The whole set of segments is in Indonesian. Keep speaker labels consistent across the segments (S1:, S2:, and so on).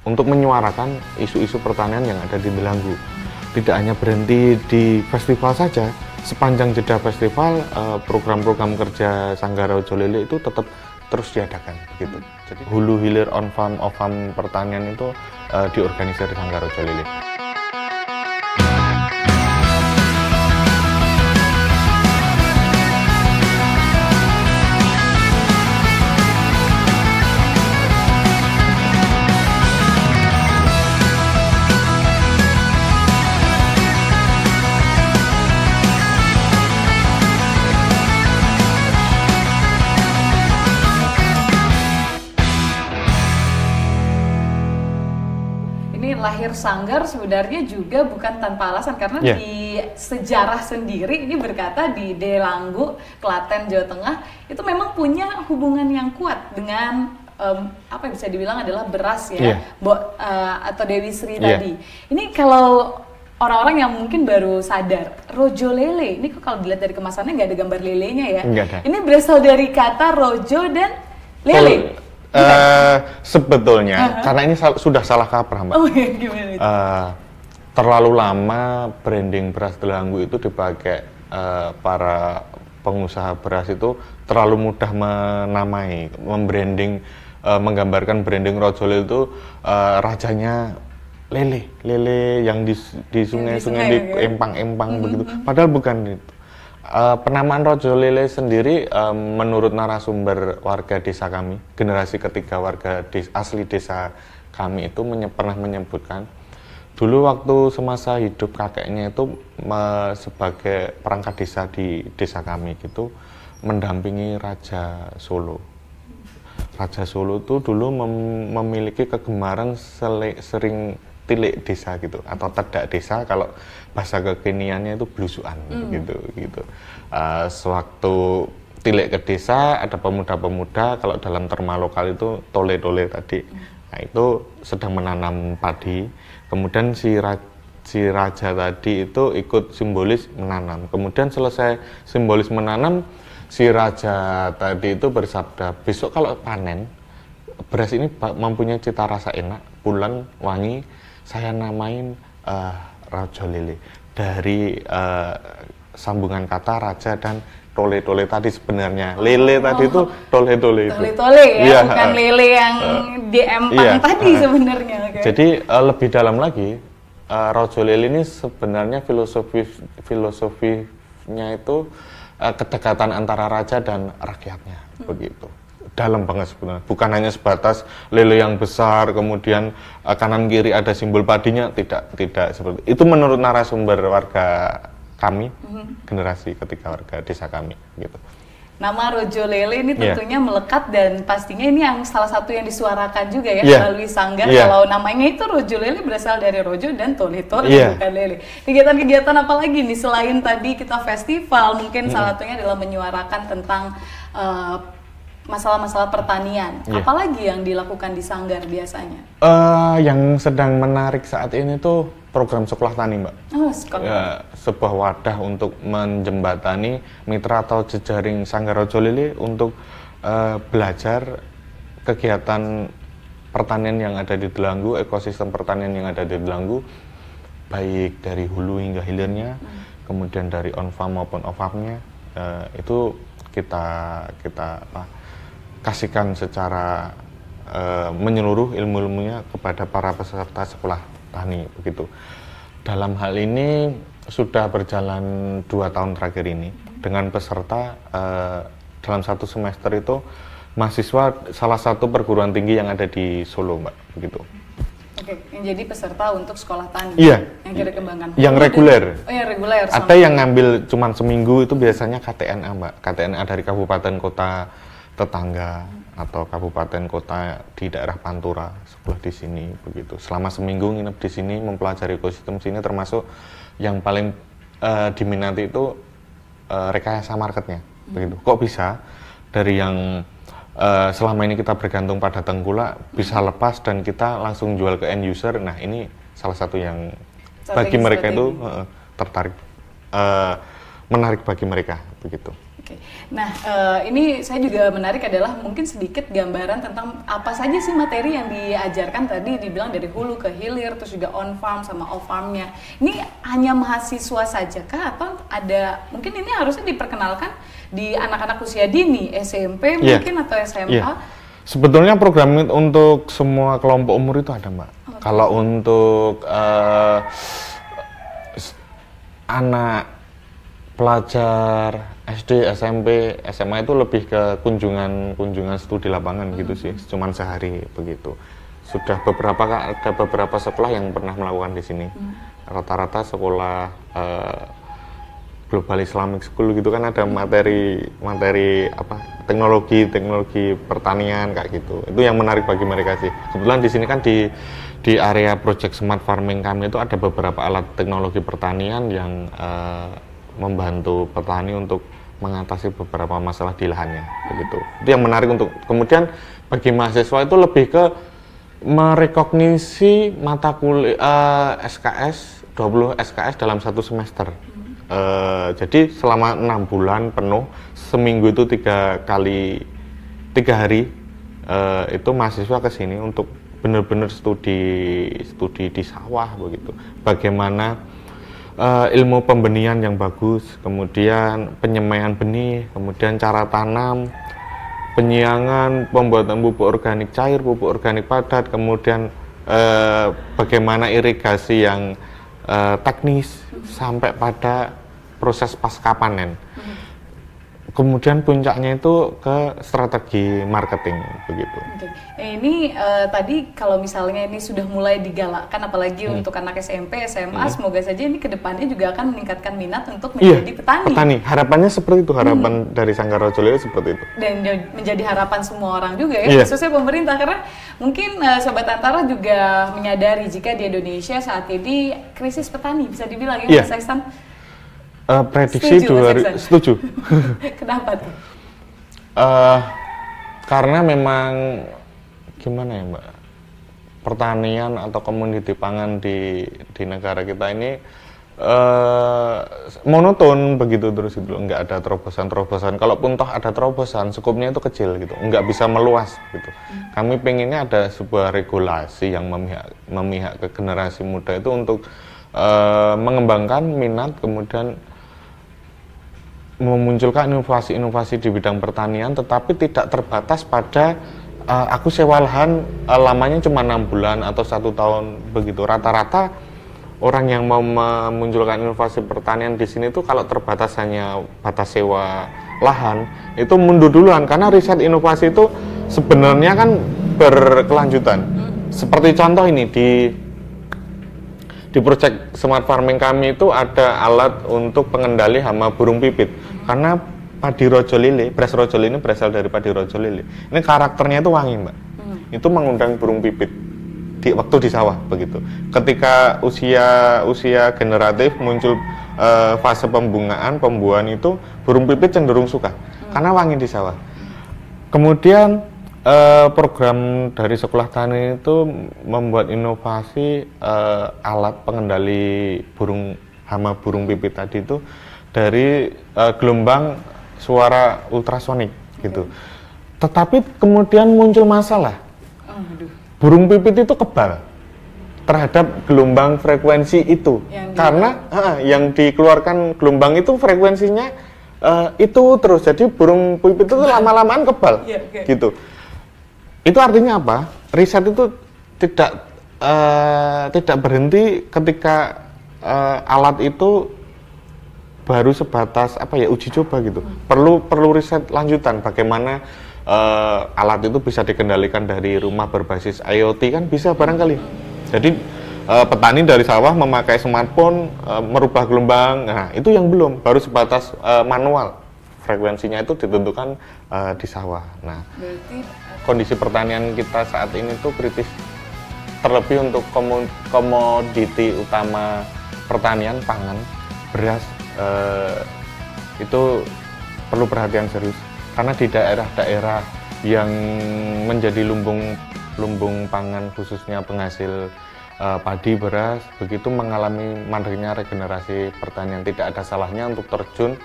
S1: untuk menyuarakan isu-isu pertanian yang ada di Delanggu. Tidak hanya berhenti di festival saja, sepanjang jeda festival program-program kerja Sanggar Rojo Lele itu tetap terus diadakan begitu. Jadi hulu hilir on farm off farm pertanian itu diorganisir Sanggar Rojo Lele.
S2: Lahir Sanggar sebenarnya juga bukan tanpa alasan, karena di sejarah sendiri ini berkata di Delanggu, Klaten, Jawa Tengah itu memang punya hubungan yang kuat dengan apa yang bisa dibilang adalah beras ya, atau Dewi Sri tadi. Ini kalau orang-orang yang mungkin baru sadar, Rojo Lele ini kok kalau dilihat dari kemasannya nggak ada gambar lelenya ya. Ini berasal dari kata rojo dan lele.
S1: Sebetulnya karena ini sudah salah kaprah, Mbak.
S2: Gimana itu?
S1: Terlalu lama branding beras Delanggu itu dipakai para pengusaha beras itu terlalu mudah menamai, membranding, menggambarkan branding Rojo Lele itu rajanya lele yang di sungai-sungai, di empang-empang begitu. Padahal bukan itu. Penamaan Rojo Lele sendiri menurut narasumber warga desa kami, generasi ketiga warga asli desa kami itu pernah menyebutkan dulu waktu semasa hidup kakeknya itu sebagai perangkat desa di desa kami gitu mendampingi Raja Solo. Raja Solo itu dulu memiliki kegemaran sering tilik desa gitu atau tedak desa, kalau bahasa kekiniannya itu belusuan gitu. Sewaktu tilik ke desa ada pemuda-pemuda, kalau dalam terma lokal itu tole-tole tadi, nah itu sedang menanam padi, kemudian si raja tadi itu ikut simbolis menanam, kemudian selesai simbolis menanam, si raja tadi itu bersabda, besok kalau panen beras ini mempunyai cita rasa enak, pulen, wangi, saya namain Rojo Lele dari sambungan kata raja dan tole-tole tadi. Sebenarnya lele tadi itu tole-tole itu.
S2: Tole-tole ya, bukan lele yang di empang tadi sebenarnya.
S1: Jadi lebih dalam lagi, Rojo Lele ini sebenarnya filosofinya itu kedekatan antara raja dan rakyatnya begitu. Dalam banget sebenarnya, bukan hanya sebatas lele yang besar kemudian kanan kiri ada simbol padinya, tidak seperti itu menurut narasumber warga kami, generasi ketiga warga desa kami gitu.
S2: Nama Rojo Lele ini tentunya melekat dan pastinya ini yang salah satu yang disuarakan juga ya melalui Sanggar. Kalau namanya itu Rojo Lele berasal dari Rojo dan Tole-tole, bukan lele. Kegiatan-kegiatan apa lagi nih selain tadi kita festival, mungkin salah satunya adalah menyuarakan tentang masalah-masalah pertanian. Apalagi yang dilakukan di Sanggar biasanya?
S1: Yang sedang menarik saat ini tuh program sekolah tani, Mbak. Sebuah wadah untuk menjembatani mitra atau jejaring Sanggar Rojo Lele untuk belajar kegiatan pertanian yang ada di Delanggu, ekosistem pertanian yang ada di Delanggu, baik dari hulu hingga hilirnya, kemudian dari on farm maupun off farmnya, itu kita kasihkan secara menyeluruh ilmu-ilmunya kepada para peserta sekolah tani begitu. Dalam hal ini sudah berjalan 2 tahun terakhir ini dengan peserta dalam 1 semester itu mahasiswa salah satu perguruan tinggi yang ada di Solo, Mbak, begitu.
S2: Oke, yang jadi peserta untuk sekolah tani.
S1: Yang
S2: kita kembangkan.
S1: Yang reguler.
S2: Yang reguler.
S1: Ada yang ngambil cuma seminggu, itu biasanya KTNA, Mbak. KTNA dari kabupaten kota tetangga atau kabupaten kota di daerah Pantura, sekolah di sini begitu. Selama seminggu nginep di sini mempelajari ekosistem sini, termasuk yang paling diminati itu rekayasa marketnya begitu. Kok bisa dari yang selama ini kita bergantung pada tengkulak bisa lepas dan kita langsung jual ke end user. Nah, ini salah satu yang bagi mereka itu tertarik, menarik bagi mereka begitu.
S2: Oke. Nah, ini saya juga menarik adalah mungkin sedikit gambaran tentang apa saja sih materi yang diajarkan tadi dibilang dari hulu ke hilir, terus juga on farm sama off farmnya. Ini hanya mahasiswa saja kah atau ada mungkin ini harusnya diperkenalkan di anak-anak usia dini, SMP mungkin atau SMA?
S1: Yeah. Sebetulnya program ini untuk semua kelompok umur itu ada, Mbak. Okay. Kalau untuk anak pelajar SD, SMP, SMA itu lebih ke kunjungan studi lapangan gitu sih, cuman sehari begitu. Sudah ada beberapa sekolah yang pernah melakukan di sini. Rata-rata sekolah Global Islamic School gitu kan ada materi apa teknologi pertanian kayak gitu. Itu yang menarik bagi mereka sih. Kebetulan di sini kan di area project smart farming kami itu ada beberapa alat teknologi pertanian yang membantu petani untuk mengatasi beberapa masalah di lahannya begitu. Itu yang menarik untuk kemudian bagi mahasiswa itu lebih ke merekognisi mata kuliah SKS 20 SKS dalam satu semester. Jadi selama 6 bulan penuh, seminggu itu 3 hari itu mahasiswa ke sini untuk benar-benar studi di sawah begitu. Bagaimana ilmu pembenihan yang bagus, kemudian penyemaian benih, kemudian cara tanam, penyiangan, pembuatan pupuk organik cair, pupuk organik padat, kemudian bagaimana irigasi yang teknis sampai pada proses pasca panen. Kemudian puncaknya itu ke strategi marketing begitu.
S2: Ini tadi kalau misalnya ini sudah mulai digalakkan apalagi untuk anak SMP, SMA, semoga saja ini kedepannya juga akan meningkatkan minat untuk menjadi petani.
S1: Harapannya seperti itu, harapan dari Sanggar Rojo Lili seperti itu.
S2: Dan menjadi harapan semua orang juga ya, khususnya pemerintah karena mungkin Sobat Antara juga menyadari jika di Indonesia saat ini krisis petani bisa dibilang ya Mas Iksan.
S1: Prediksi setuju.
S2: Kenapa tuh?
S1: Karena memang gimana ya Mbak, pertanian atau komoditi pangan di negara kita ini monoton begitu terus gitu, nggak ada terobosan. Kalaupun toh ada terobosan, skupnya itu kecil gitu, nggak bisa meluas gitu. Kami pengennya ada sebuah regulasi yang memihak ke generasi muda itu untuk mengembangkan minat, kemudian memunculkan inovasi-inovasi di bidang pertanian, tetapi tidak terbatas pada aku sewa lahan lamanya cuma 6 bulan atau 1 tahun begitu. Rata-rata orang yang mau memunculkan inovasi pertanian di sini tuh kalau terbatas hanya batas sewa lahan itu mundur duluan, karena riset inovasi itu sebenarnya kan berkelanjutan. Seperti contoh ini di proyek smart farming kami itu ada alat untuk pengendali hama burung pipit. Karena padi rojo lili, beras rojo lili ini berasal dari padi rojo lili. Ini karakternya itu wangi, Mbak. Itu mengundang burung pipit waktu di sawah begitu. Ketika usia generatif muncul fase pembuahan itu burung pipit cenderung suka karena wangi di sawah. Kemudian program dari Sekolah Tani itu membuat inovasi alat pengendali hama burung pipit tadi itu dari gelombang suara ultrasonik gitu. Tetapi kemudian muncul masalah. Burung pipit itu kebal terhadap gelombang frekuensi itu karena yang dikeluarkan gelombang itu frekuensinya itu terus, jadi burung pipit itu lama-lamaan kebal gitu. Itu artinya apa? Riset itu tidak berhenti ketika alat itu baru sebatas uji coba gitu. Perlu riset lanjutan bagaimana alat itu bisa dikendalikan dari rumah berbasis IoT kan bisa barangkali. Jadi petani dari sawah memakai smartphone merubah gelombang. Nah, itu yang belum, baru sebatas manual. Frekuensinya itu ditentukan di sawah. Nah, berarti kondisi pertanian kita saat ini tuh kritis, terlebih untuk komoditi utama pertanian pangan, beras, itu perlu perhatian serius karena di daerah-daerah yang menjadi lumbung pangan khususnya penghasil padi, beras, begitu mengalami mandeknya regenerasi pertanian. Tidak ada salahnya untuk terjun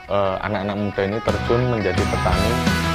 S1: anak-anak muda ini terjun menjadi petani